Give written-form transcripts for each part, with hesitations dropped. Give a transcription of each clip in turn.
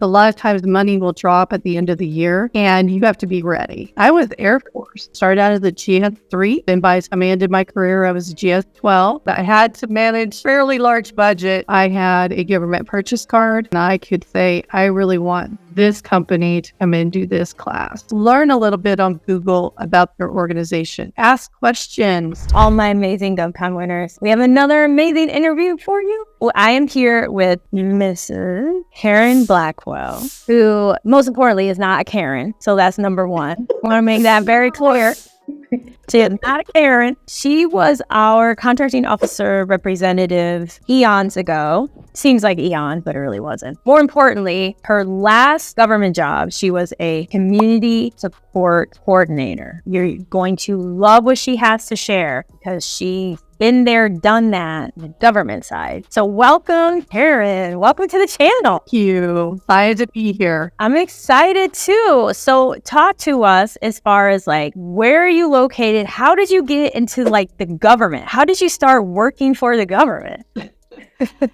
A lot of times money will drop at the end of the year and you have to be ready. I was Air Force, started out as a GS-3. Then by the time I ended my career, I was a GS-12. I had to manage fairly large budget. I had a government purchase card and I could say, I really want this company to come in and do this class. Learn a little bit on Google about their organization. Ask questions. All my amazing GovCon winners, we have another amazing interview for you. Well, I am here with Mrs. Karen Blackwell, who most importantly is not a Karen. So that's number one. I want to make that very clear. She is not a Karen. She was our contracting officer representative eons ago. Seems like eons, but it really wasn't. More importantly, her last government job, she was a community support coordinator. You're going to love what she has to share because she's been there, done that, the government side. So welcome, Karen. Welcome to the channel. Thank you. Excited to be here. I'm excited too. So talk to us as far as like, where are you located? How did you get into like the government? How did you start working for the government?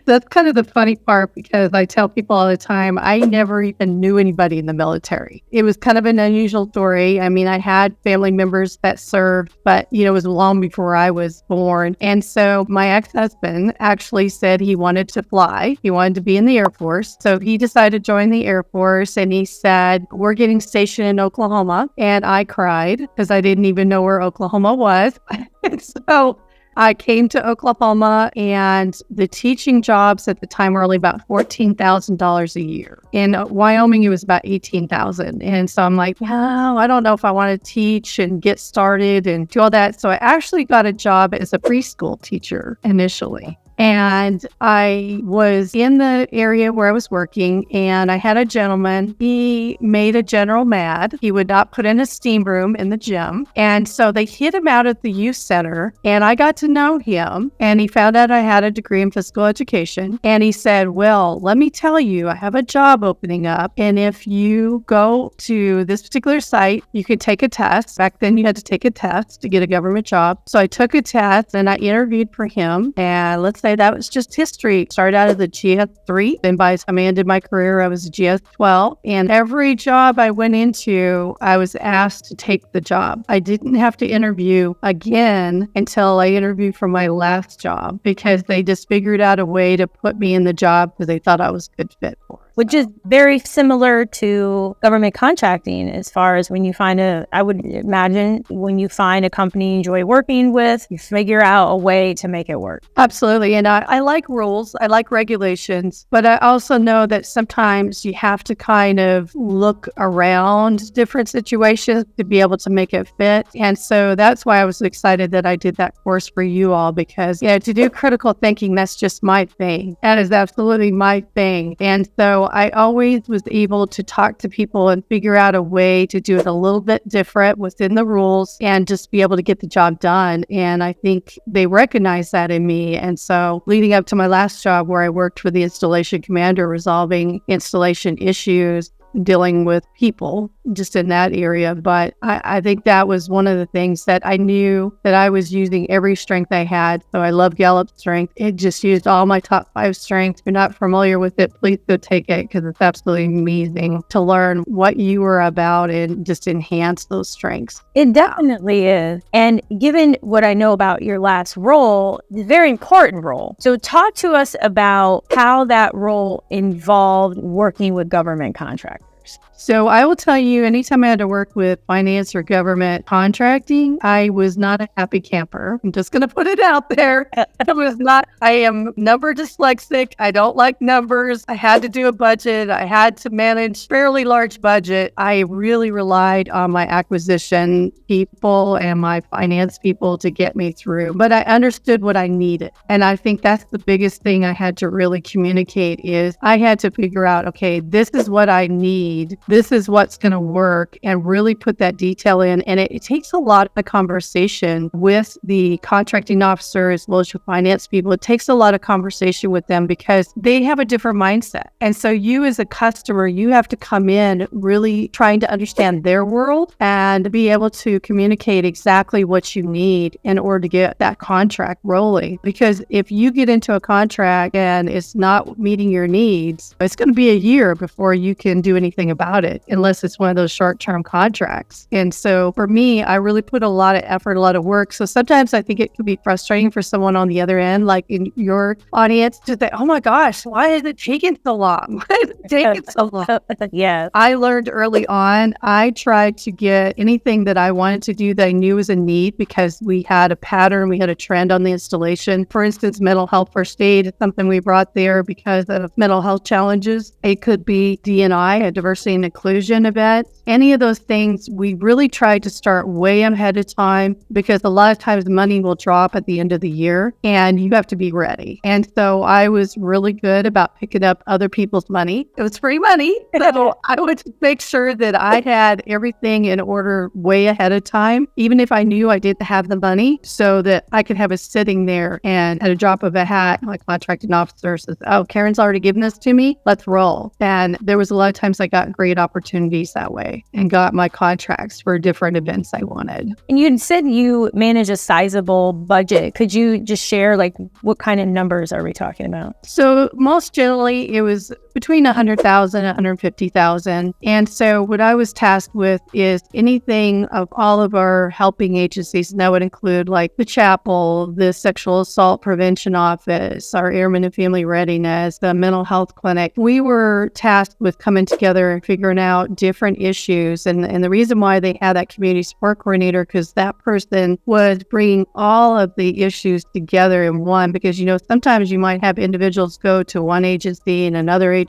That's kind of the funny part because I tell people all the time, I never even knew anybody in the military. It was kind of an unusual story. I mean, I had family members that served, but it was long before I was born. And so my ex-husband actually said he wanted to fly. He wanted to be in the Air Force. So he decided to join the Air Force and he said, we're getting stationed in Oklahoma. And I cried because I didn't even know where Oklahoma was. So I came to Oklahoma and the teaching jobs at the time were only about $14,000 a year. In Wyoming, it was about $18,000. And so I'm like, no, I don't know if I want to teach and get started and do all that. So I actually got a job as a preschool teacher initially. And I was in the area where I was working and I had a gentleman. He made a general mad. He would not put in a steam room in the gym. And so they hid him out at the youth center and I got to know him and he found out I had a degree in physical education. And he said, well, let me tell you, I have a job opening up. And if you go to this particular site, you could take a test. Back then you had to take a test to get a government job. So I took a test and I interviewed for him. And let's say that was just history. Started out as a GS-3. Then by the time I ended my career, I was a GS-12. And every job I went into, I was asked to take the job. I didn't have to interview again until I interviewed for my last job because they just figured out a way to put me in the job because they thought I was a good fit for it. Which is very similar to government contracting as far as when you find I would imagine when you find a company you enjoy working with, you figure out a way to make it work. Absolutely. And I like rules. I like regulations, but I also know that sometimes you have to kind of look around different situations to be able to make it fit. And so that's why I was excited that I did that course for you all because, to do critical thinking, that's just my thing. That is absolutely my thing. And so I always was able to talk to people and figure out a way to do it a little bit different within the rules and just be able to get the job done. And I think they recognize that in me. And so leading up to my last job where I worked for the installation commander, resolving installation issues, dealing with people just in that area. But I think that was one of the things that I knew that I was using every strength I had. So I love Gallup strength. It just used all my top 5 strengths. If you're not familiar with it, please go take it because it's absolutely amazing to learn what you were about and just enhance those strengths. It definitely is. And given what I know about your last role, it's a very important role. So talk to us about how that role involved working with government contractors. So I will tell you, anytime I had to work with finance or government contracting, I was not a happy camper. I'm just going to put it out there. I am number dyslexic. I don't like numbers. I had to do a budget. I had to manage fairly large budget. I really relied on my acquisition people and my finance people to get me through, but I understood what I needed. And I think that's the biggest thing I had to really communicate is I had to figure out, okay, this is what I need need. This is what's going to work, and really put that detail in. And it takes a lot of conversation with the contracting officer as well as your finance people. It takes a lot of conversation with them because they have a different mindset. And so you as a customer, you have to come in really trying to understand their world and be able to communicate exactly what you need in order to get that contract rolling. Because if you get into a contract and it's not meeting your needs, it's going to be a year before you can do anything about it, unless it's one of those short-term contracts. And so for me, I really put a lot of effort, a lot of work. So sometimes I think it can be frustrating for someone on the other end, like in your audience, to say, oh my gosh, why is it taking so long? Why is it taking so long? Yeah. I learned early on, I tried to get anything that I wanted to do that I knew was a need, because we had a pattern, we had a trend on the installation. For instance, mental health first aid is something we brought there because of mental health challenges. It could be D&I, a diversity and inclusion event. Any of those things, we really tried to start way ahead of time, because a lot of times money will drop at the end of the year and you have to be ready. And so I was really good about picking up other people's money. It was free money. So I would make sure that I had everything in order way ahead of time, even if I knew I didn't have the money, so that I could have it sitting there, and at a drop of a hat, my contracting officer says, oh, Karen's already given this to me, let's roll. And there was a lot of times I got great opportunities that way and got my contracts for different events I wanted. And you said you manage a sizable budget. Could you just share, like, what kind of numbers are we talking about? So most generally, it was between 100,000 and 150,000. And so what I was tasked with is anything of all of our helping agencies, and that would include like the chapel, the sexual assault prevention office, our airmen and family readiness, the mental health clinic. We were tasked with coming together and figuring out different issues. And the reason why they had that community support coordinator, because that person was bringing all of the issues together in one, because, you know, sometimes you might have individuals go to one agency and another agency,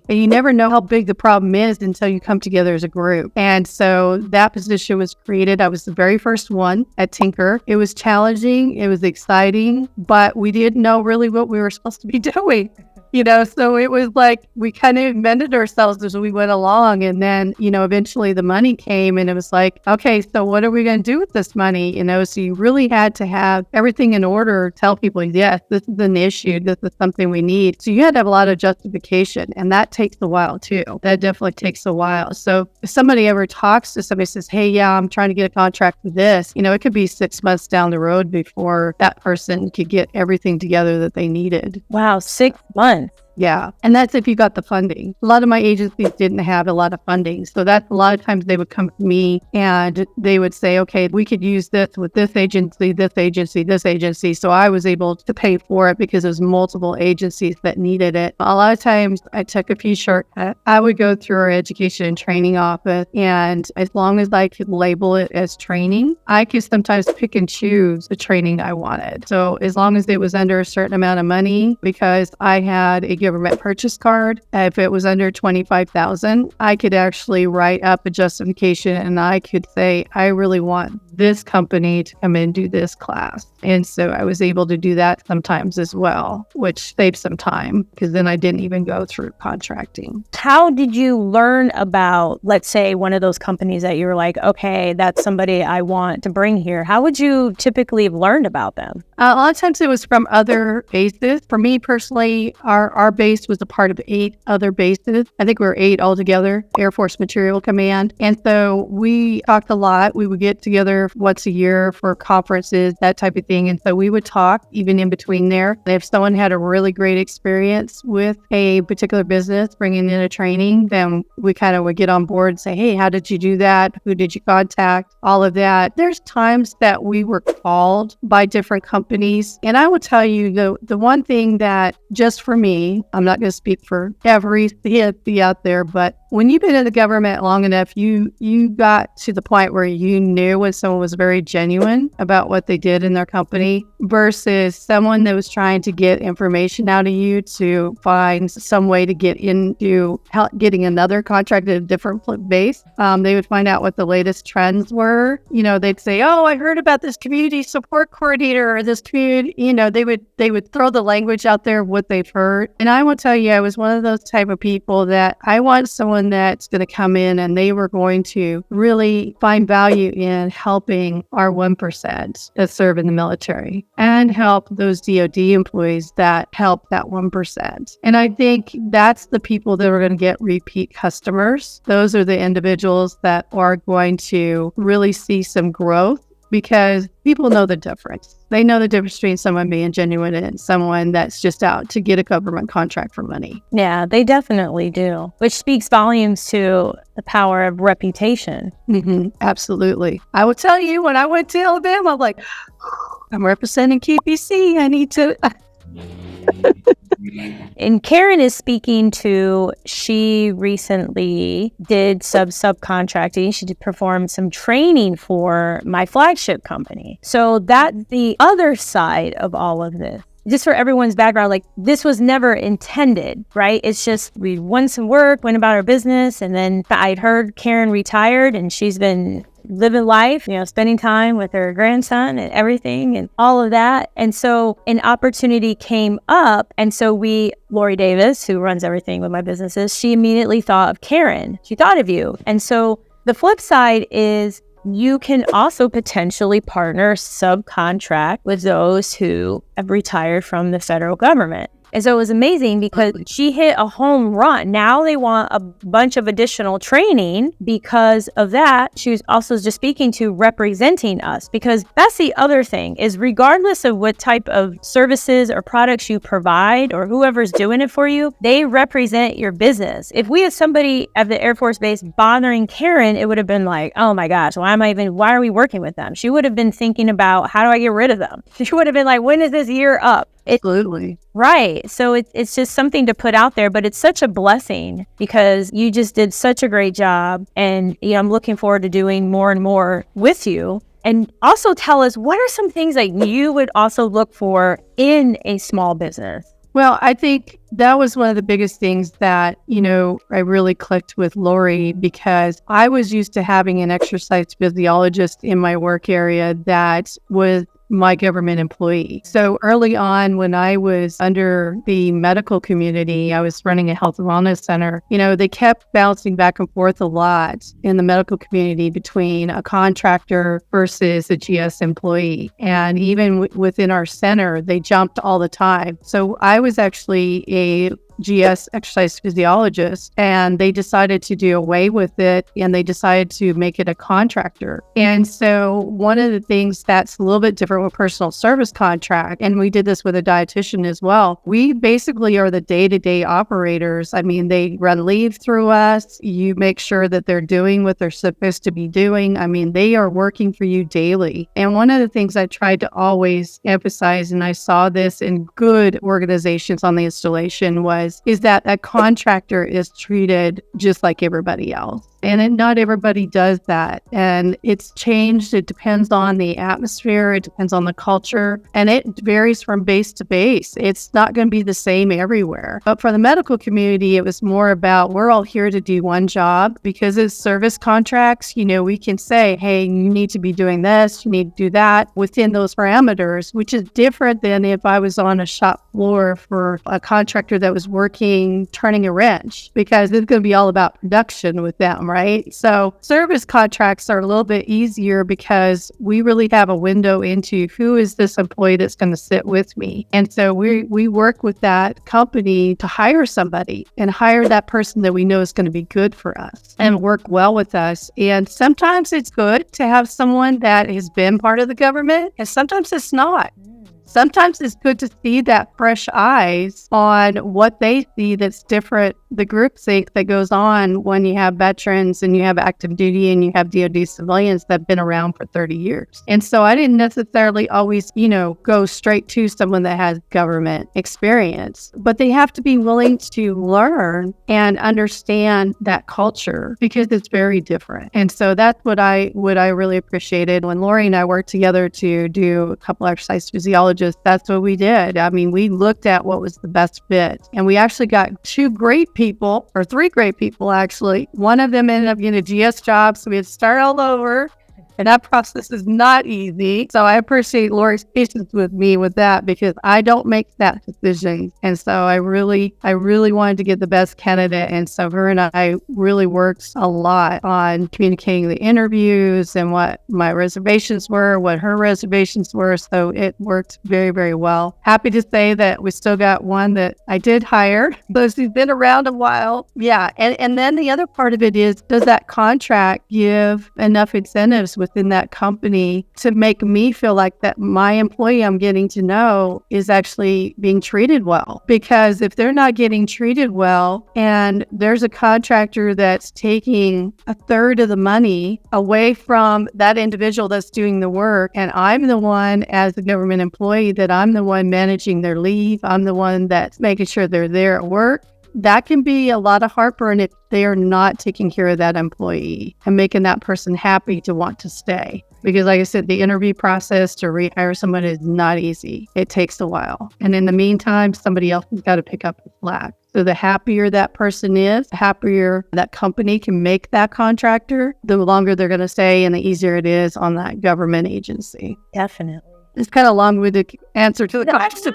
and you never know how big the problem is until you come together as a group. And so that position was created. I was the very first one at Tinker. It was challenging. It was exciting, but we didn't know really what we were supposed to be doing. You know, so it was like we kind of invented ourselves as we went along. And then, you know, eventually the money came and it was like, okay, so what are we going to do with this money? You know, so you really had to have everything in order, tell people, yes, this is an issue. This is something we need. So you had to have a lot of justification, and that takes a while too. That definitely takes a while. So if somebody ever talks to somebody, says, hey, yeah, I'm trying to get a contract for this, you know, it could be 6 months down the road before that person could get everything together that they needed. Wow, 6 months. Yeah. And that's if you got the funding. A lot of my agencies didn't have a lot of funding. So that's a lot of times they would come to me and they would say, okay, we could use this with this agency, this agency, this agency. So I was able to pay for it because there's multiple agencies that needed it. A lot of times I took a few shortcuts. I would go through our education and training office, and as long as I could label it as training, I could sometimes pick and choose the training I wanted. So as long as it was under a certain amount of money, because I had a government purchase card, if it was under $25,000, I could actually write up a justification and I could say, I really want this company to come in and do this class. And so I was able to do that sometimes as well, which saved some time because then I didn't even go through contracting. How did you learn about, let's say, one of those companies that you were like, okay, that's somebody I want to bring here? How would you typically have learned about them? A lot of times it was from other bases. For me personally, our base was a part of 8 other bases. I think we were 8 altogether, Air Force Material Command. And so we talked a lot. We would get together once a year for conferences, that type of thing. And so we would talk even in between there. If someone had a really great experience with a particular business bringing in a training, then we kind of would get on board and say, hey, how did you do that? Who did you contact? All of that. There's times that we were called by different companies. And I will tell you, the one thing that just for me, I'm not going to speak for every CSC out there, but when you've been in the government long enough, you got to the point where you knew when someone was very genuine about what they did in their company versus someone that was trying to get information out of you to find some way to get into getting another contract at a different base. They would find out what the latest trends were. You know, they'd say, oh, I heard about this community support coordinator or this community, you know, they would throw the language out there of what they've heard. And I will tell you, I was one of those type of people that I want someone someone that's going to come in and they were going to really find value in helping our 1% that serve in the military and help those DoD employees that help that 1%. And I think that's the people that are going to get repeat customers. Those are the individuals that are going to really see some growth, because people know the difference. They know the difference between someone being genuine and someone that's just out to get a government contract for money. Yeah, they definitely do, which speaks volumes to the power of reputation. Absolutely. I will tell you, when I went to Alabama, I'm like, I'm representing KPC. I need to... And Karen is speaking to, she recently did subcontracting. She did perform some training for my flagship company. So that's the other side of all of this. Just for everyone's background, like, this was never intended, right? It's just we won some work, went about our business, and then I'd heard Karen retired and she's been living life, spending time with her grandson and everything and all of that. And so an opportunity came up. And so Lori Davis, who runs everything with my businesses, she immediately thought of Karen. She thought of you. And so the flip side is you can also potentially partner, subcontract with those who have retired from the federal government. And so it was amazing because she hit a home run. Now they want a bunch of additional training because of that. She was also just speaking to representing us, because that's the other thing is, regardless of what type of services or products you provide or whoever's doing it for you, they represent your business. If we had somebody at the Air Force Base bothering Karen, it would have been like, oh my gosh, why are we working with them? She would have been thinking about, how do I get rid of them? She would have been like, when is this year up? Absolutely. Right. So it's just something to put out there, but it's such a blessing because you just did such a great job. And I'm looking forward to doing more and more with you. And also tell us, what are some things that you would also look for in a small business? Well, I think that was one of the biggest things that, I really clicked with Lori, because I was used to having an exercise physiologist in my work area that was my government employee. So early on, when I was under the medical community, I was running a health and wellness center. They kept bouncing back and forth a lot in the medical community between a contractor versus a GS employee. And even within our center, they jumped all the time. So I was actually a GS exercise physiologist, and they decided to do away with it, and they decided to make it a contractor. And so one of the things that's a little bit different with personal service contract, and we did this with a dietitian as well, we basically are the day-to-day operators. I mean, they run leave through us. You make sure that they're doing what they're supposed to be doing. I mean, they are working for you daily. And one of the things I tried to always emphasize, and I saw this in good organizations on the installation, is that a contractor is treated just like everybody else. And not everybody does that. And it's changed. It depends on the atmosphere. It depends on the culture. And it varies from base to base. It's not going to be the same everywhere. But for the medical community, it was more about, we're all here to do one job. Because as service contracts, we can say, hey, you need to be doing this, you need to do that within those parameters, which is different than if I was on a shop floor for a contractor that was working, turning a wrench, because it's going to be all about production with them. Right? So service contracts are a little bit easier because we really have a window into who is this employee that's going to sit with me. And so we work with that company to hire somebody and hire that person that we know is going to be good for us and work well with us. And sometimes it's good to have someone that has been part of the government, and sometimes it's not. Sometimes it's good to see that fresh eyes on what they see that's different, the groupthink that goes on when you have veterans and you have active duty and you have DoD civilians that have been around for 30 years. And so I didn't necessarily always, go straight to someone that has government experience, but they have to be willing to learn and understand that culture because it's very different. And so that's what I really appreciated when Lori and I worked together to do a couple exercise physiologists. That's what we did. I mean, we looked at what was the best fit, and we actually got three great people, actually. One of them ended up getting a GS job, so we had to start all over. And that process is not easy. So I appreciate Lori's patience with me with that because I don't make that decision. And so I really wanted to get the best candidate. And so her and I really worked a lot on communicating the interviews and what my reservations were, what her reservations were. So it worked very, very well. Happy to say that we still got one that I did hire. So she's been around a while. Yeah. And then the other part of it is, does that contract give enough incentives within that company to make me feel like that my employee I'm getting to know is actually being treated well? Because if they're not getting treated well and there's a contractor that's taking a third of the money away from that individual that's doing the work, and I'm the one as a government employee that I'm the one managing their leave, I'm the one that's making sure they're there at work, that can be a lot of heartburn if they are not taking care of that employee and making that person happy to want to stay. Because like I said, the interview process to rehire someone is not easy. It takes a while. And in the meantime, somebody else has got to pick up the slack. So the happier that person is, the happier that company can make that contractor, the longer they're going to stay and the easier it is on that government agency. Definitely. It's kind of a long-winded answer to the question.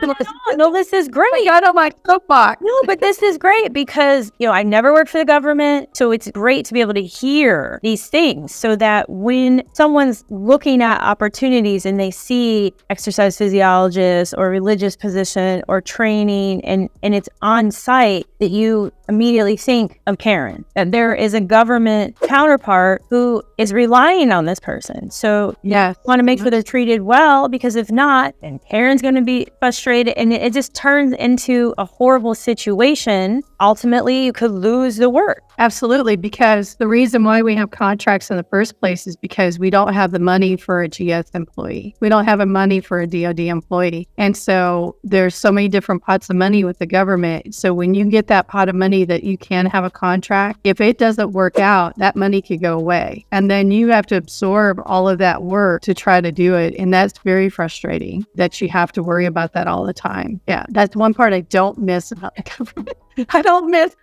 No, this is great. I got on my soapbox. No, but this is great because, I've never worked for the government. So it's great to be able to hear these things so that when someone's looking at opportunities and they see exercise physiologist or religious position or training and it's on site, that you immediately think of Karen, that there is a government counterpart who is relying on this person. So yes, you want to make sure they're treated well, because if not, then Karen's going to be frustrated and it just turns into a horrible situation. Ultimately, you could lose the work. Absolutely, because the reason why we have contracts in the first place is because we don't have the money for a GS employee. We don't have the money for a DoD employee. And so there's so many different pots of money with the government. So when you get that pot of money that you can have a contract, if it doesn't work out, that money could go away. And then you have to absorb all of that work to try to do it. And that's very frustrating that you have to worry about that all the time. Yeah, that's one part I don't miss about the government.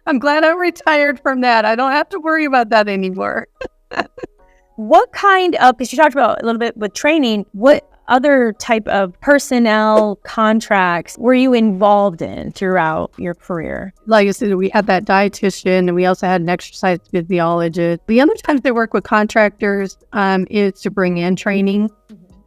I'm glad I'm retired from that. I don't have to worry about that anymore. What kind of, because you talked about a little bit with training, what other type of personnel contracts were you involved in throughout your career? Like I said, we had that dietitian and we also had an exercise physiologist. The other times they work with contractors is to bring in training.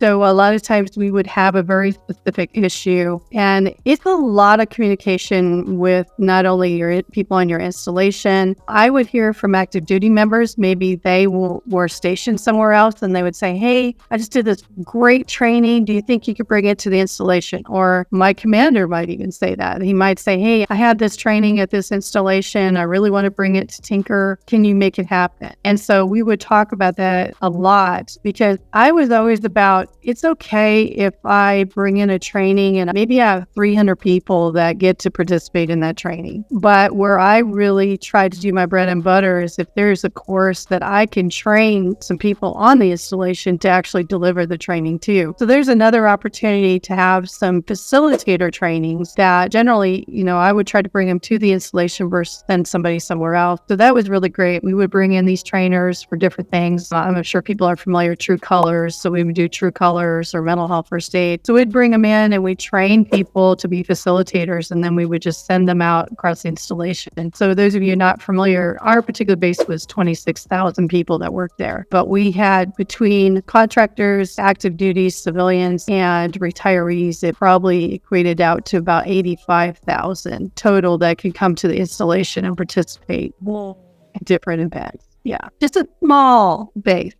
So a lot of times we would have a very specific issue, and it's a lot of communication with not only your people on your installation. I would hear from active duty members, maybe they were stationed somewhere else and they would say, hey, I just did this great training. Do you think you could bring it to the installation? Or my commander might even say that. He might say, hey, I had this training at this installation. I really want to bring it to Tinker. Can you make it happen? And so we would talk about that a lot because I was always about, it's okay if I bring in a training and maybe I have 300 people that get to participate in that training. But where I really try to do my bread and butter is if there's a course that I can train some people on the installation to actually deliver the training to. So there's another opportunity to have some facilitator trainings that generally, I would try to bring them to the installation versus send somebody somewhere else. So that was really great. We would bring in these trainers for different things. I'm sure people are familiar with True Colors. So we would do True Colors or mental health first aid. So we'd bring them in and we'd train people to be facilitators, and then we would just send them out across the installation. And so those of you not familiar, our particular base was 26,000 people that worked there. But we had between contractors, active duty, civilians, and retirees, it probably equated out to about 85,000 total that could come to the installation and participate in different events. Yeah, just a small base.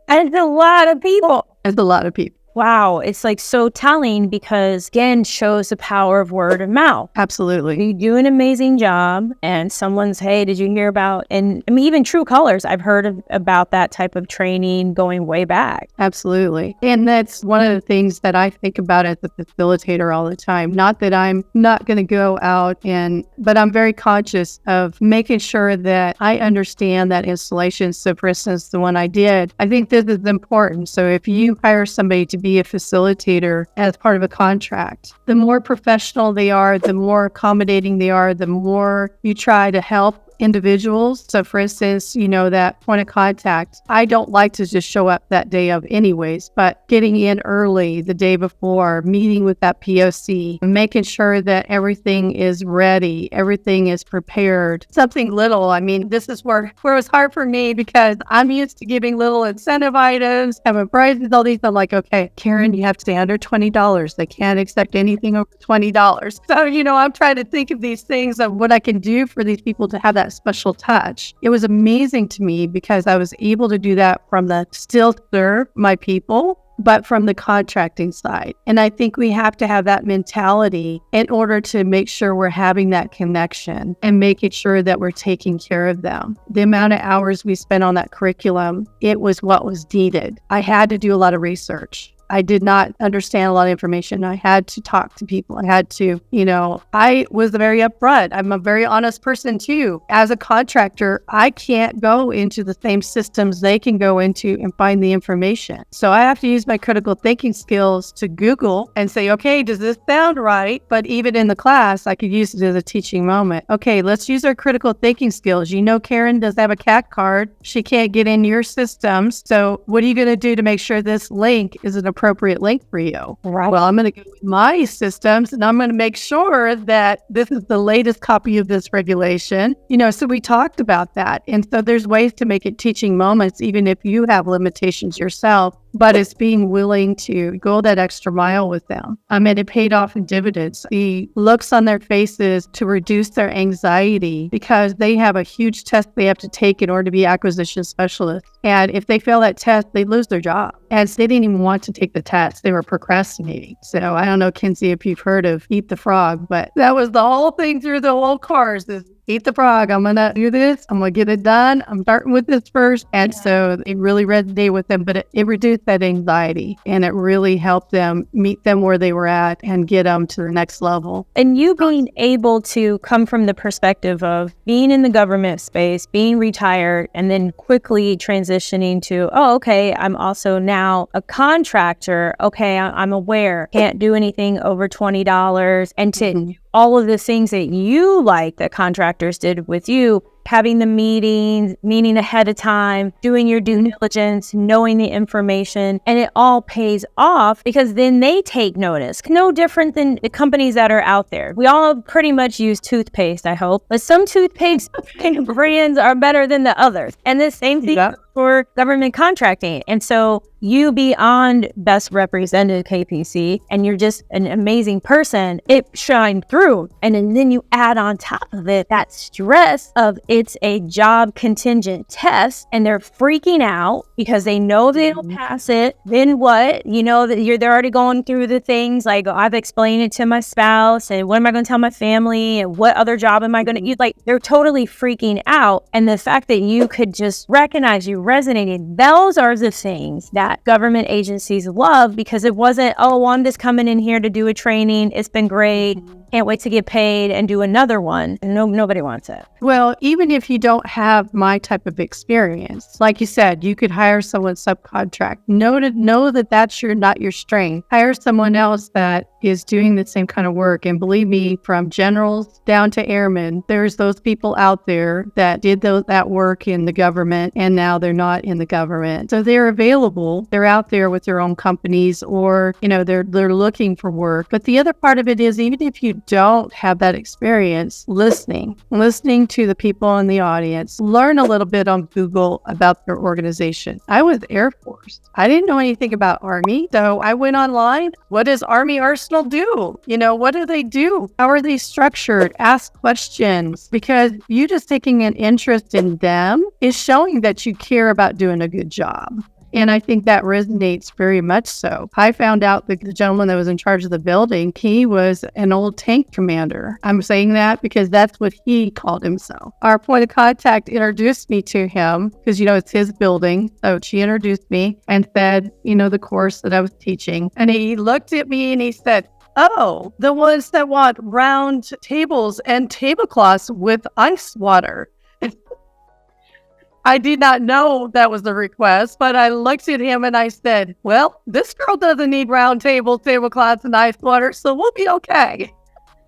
And it's a lot of people. It's a lot of people. Wow. It's like so telling because, again, shows the power of word of mouth. Absolutely. You do an amazing job and someone's, hey, did you hear about, and I mean, even True Colors, I've heard about that type of training going way back. Absolutely. And that's one of the things that I think about as a facilitator all the time. Not that I'm not going to go out but I'm very conscious of making sure that I understand that installation. So for instance, the one I did, I think this is important. So if you hire somebody to be a facilitator as part of a contract, the more professional they are, the more accommodating they are, the more you try to help individuals. So for instance, that point of contact, I don't like to just show up that day of anyways, but getting in early the day before, meeting with that POC, making sure that everything is ready, everything is prepared. Something little. I mean, this is where it was hard for me because I'm used to giving little incentive items, having prizes, all these. I'm like, okay, Karen, you have to stay under $20. They can't accept anything over $20. So, I'm trying to think of these things of what I can do for these people to have that special touch. It was amazing to me because I was able to do that from the still serve my people, but from the contracting side. And I think we have to have that mentality in order to make sure we're having that connection and making sure that we're taking care of them. The amount of hours we spent on that curriculum, it was what was needed. I had to do a lot of research. I did not understand a lot of information. I had to talk to people. I had to, I was very upfront. I'm a very honest person too. As a contractor, I can't go into the same systems they can go into and find the information. So I have to use my critical thinking skills to Google and say, okay, does this sound right? But even in the class, I could use it as a teaching moment. Okay, let's use our critical thinking skills. Karen does have a CAC card. She can't get in your systems. So what are you going to do to make sure this link is an appropriate link for you? Right. Well, I'm going to go with my systems and I'm going to make sure that this is the latest copy of this regulation. So we talked about that. And so there's ways to make it teaching moments, even if you have limitations yourself, but it's being willing to go that extra mile with them. And it paid off in dividends. The looks on their faces to reduce their anxiety because they have a huge test they have to take in order to be acquisition specialists. And if they fail that test, they lose their job. And they didn't even want to take the test. They were procrastinating. So I don't know, Kinsey, if you've heard of Eat the Frog, but that was the whole thing through the whole course is eat the frog. I'm going to do this. I'm going to get it done. I'm starting with this first. And so it really resonated with them, but it reduced that anxiety and it really helped them meet them where they were at and get them to the next level. And you being able to come from the perspective of being in the government space, being retired, and then quickly transitioning to, okay, I'm also now a contractor. Okay, I'm aware. Can't do anything over $20. And to all of the things that you like that contractors did with you, having the meetings, meeting ahead of time, doing your due diligence, knowing the information, and it all pays off because then they take notice. No different than the companies that are out there. We all pretty much use toothpaste, I hope, but some toothpaste brands are better than the others. And the same thing for government contracting. And so you beyond best represented KPC, and you're just an amazing person, it shined through. And then you add on top of it that stress of it's a job contingent test and they're freaking out because they know they don't pass it. Then what? That they're already going through the things like, I've explained it to my spouse and what am I going to tell my family and what other job am I going to use? Like they're totally freaking out. And the fact that you could just recognize you resonated, those are the things that government agencies love because it wasn't, I'm just coming in here to do a training. It's been great. Can't wait to get paid and do another one. Nobody wants it. Well, even if you don't have my type of experience, like you said, you could hire someone subcontract. Know that that's not your strength. Hire someone else that is doing the same kind of work. And believe me, from generals down to airmen, there's those people out there that did that work in the government and now they're not in the government. So they're available. They're out there with their own companies or, they're looking for work. But the other part of it is even if you don't have that experience, listening to the people in the audience, learn a little bit on Google about their organization. I was Air Force. I didn't know anything about Army. So I went online. What does Army Arsenal do? What do they do? How are they structured? Ask questions because you just taking an interest in them is showing that you care about doing a good job. And I think that resonates very much so. I found out that the gentleman that was in charge of the building, he was an old tank commander. I'm saying that because that's what he called himself. Our point of contact introduced me to him because, it's his building. So she introduced me and said, the course that I was teaching. And he looked at me and he said, "Oh, the ones that want round tables and tablecloths with ice water." I did not know that was the request, but I looked at him and I said, well, this girl doesn't need round tables, tablecloths, and ice water, so we'll be okay.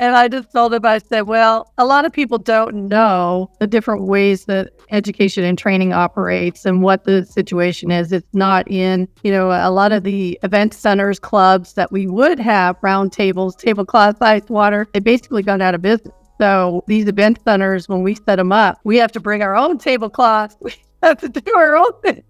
And I just told him, I said, well, a lot of people don't know the different ways that education and training operates and what the situation is. It's not in, a lot of the event centers, clubs that we would have round tables, tablecloth, ice, water, they basically got out of business. So these event centers, when we set them up, we have to bring our own tablecloths. We have to do our own thing.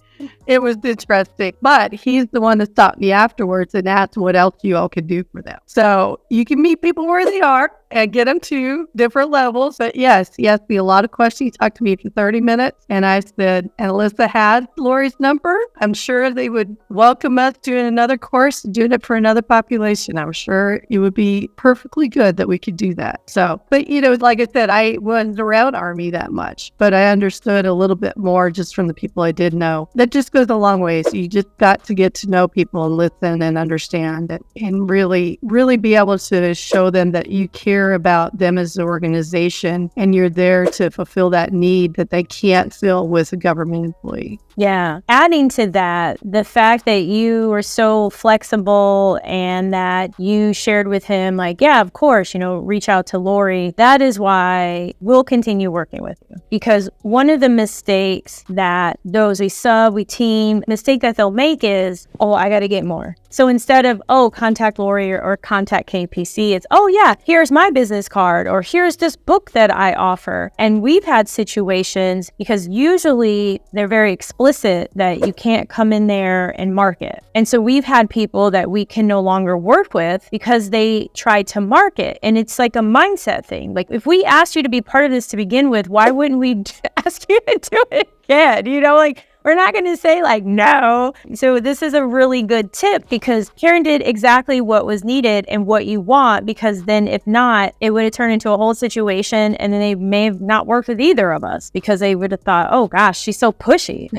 It was interesting, but he's the one that stopped me afterwards and asked what else you all could do for them. So you can meet people where they are and get them to different levels. But yes, he asked me a lot of questions. He talked to me for 30 minutes. And I said, and Alyssa had Lori's number. I'm sure they would welcome us doing another course, doing it for another population. I'm sure it would be perfectly good that we could do that. So, but like I said, I wasn't around Army that much, but I understood a little bit more just from the people I did know. That just goes a long way. So you just got to get to know people and listen and understand it and really, really be able to show them that you care about them as an organization and you're there to fulfill that need that they can't fill with a government employee. Yeah. Adding to that, the fact that you were so flexible and that you shared with him, like, yeah, of course, reach out to Lori. That is why we'll continue working with you. Because one of the mistakes that those we sub, we team, mistake that they'll make is, oh, I got to get more. So instead of, oh, contact Lori or contact KPC, it's, oh yeah, here's my business card or here's this book that I offer. And we've had situations, because usually they're very explicit that you can't come in there and market. And so we've had people that we can no longer work with because they tried to market. And it's like a mindset thing. Like, if we asked you to be part of this to begin with, why wouldn't we ask you to do it again? We're not going to say no. So this is a really good tip, because Karen did exactly what was needed and what you want, because then if not, it would have turned into a whole situation and then they may have not worked with either of us because they would have thought, oh gosh, she's so pushy.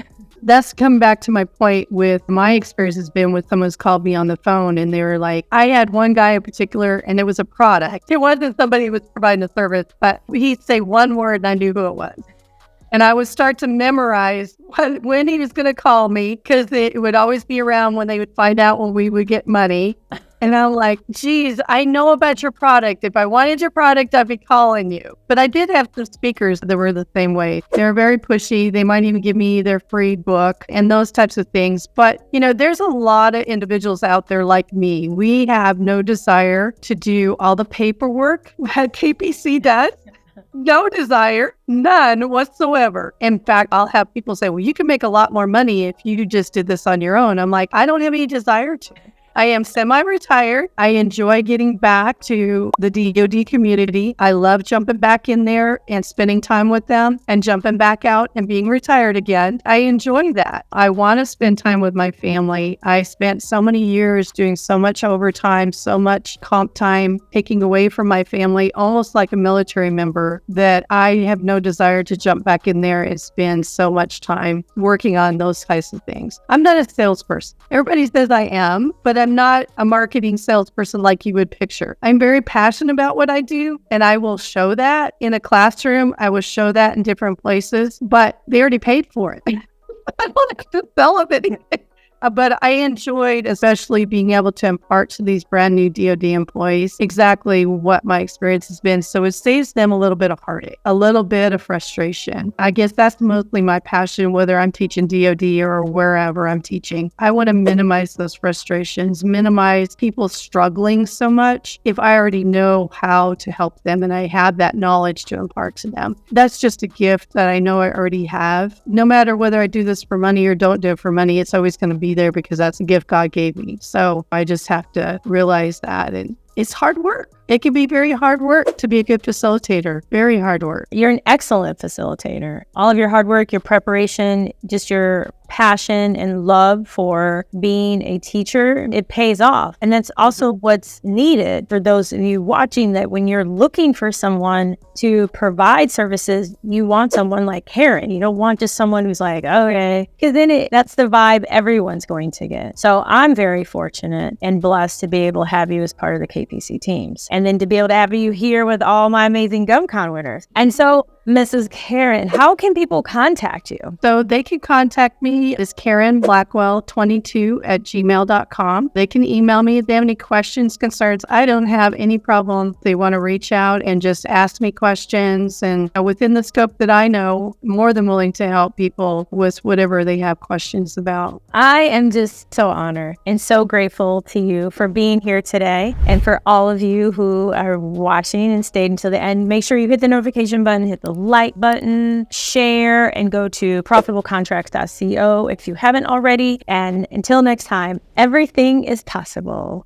That's come back to my point with my experience has been with someone's called me on the phone and they were like, I had one guy in particular and it was a product. It wasn't somebody who was providing a service, but he'd say one word and I knew who it was. And I would start to memorize when he was going to call me, because it would always be around when they would find out when we would get money. And I'm like, geez, I know about your product. If I wanted your product, I'd be calling you. But I did have some speakers that were the same way. They're very pushy. They might even give me their free book and those types of things. But, there's a lot of individuals out there like me. We have no desire to do all the paperwork that KPC does. No desire, none whatsoever. In fact, I'll have people say, well, you can make a lot more money if you just did this on your own. I'm like, I don't have any desire to. I am semi-retired. I enjoy getting back to the DoD community. I love jumping back in there and spending time with them and jumping back out and being retired again. I enjoy that. I want to spend time with my family. I spent so many years doing so much overtime, so much comp time, taking away from my family, almost like a military member, that I have no desire to jump back in there and spend so much time working on those types of things. I'm not a salesperson. Everybody says I am, but I'm not a marketing salesperson like you would picture. I'm very passionate about what I do, and I will show that in a classroom. I will show that in different places, but they already paid for it. I don't have to sell them anything. But I enjoyed especially being able to impart to these brand new DoD employees exactly what my experience has been. So it saves them a little bit of heartache, a little bit of frustration. I guess that's mostly my passion, whether I'm teaching DoD or wherever I'm teaching. I want to minimize those frustrations, minimize people struggling so much if I already know how to help them and I have that knowledge to impart to them. That's just a gift that I know I already have. No matter whether I do this for money or don't do it for money, it's always going to be there because that's a gift God gave me. So I just have to realize that. And it's hard work. It can be very hard work to be a good facilitator. Very hard work. You're an excellent facilitator. All of your hard work, your preparation, just your passion and love for being a teacher, it pays off. And that's also what's needed for those of you watching, that when you're looking for someone to provide services, you want someone like Karen. You don't want just someone who's like, okay, because then that's the vibe everyone's going to get. So I'm very fortunate and blessed to be able to have you as part of the KPC teams. And then to be able to have you here with all my amazing GovCon winners. And so Mrs. Karen, how can people contact you? So they can contact me. It's KarenBlackwell22@gmail.com. They can email me if they have any questions, concerns. I don't have any problem. They want to reach out and just ask me questions. And within the scope that I know, more than willing to help people with whatever they have questions about. I am just so honored and so grateful to you for being here today. And for all of you who are watching and stayed until the end, make sure you hit the notification button, hit the like button, share, and go to profitablecontracts.co if you haven't already. And until next time, everything is possible.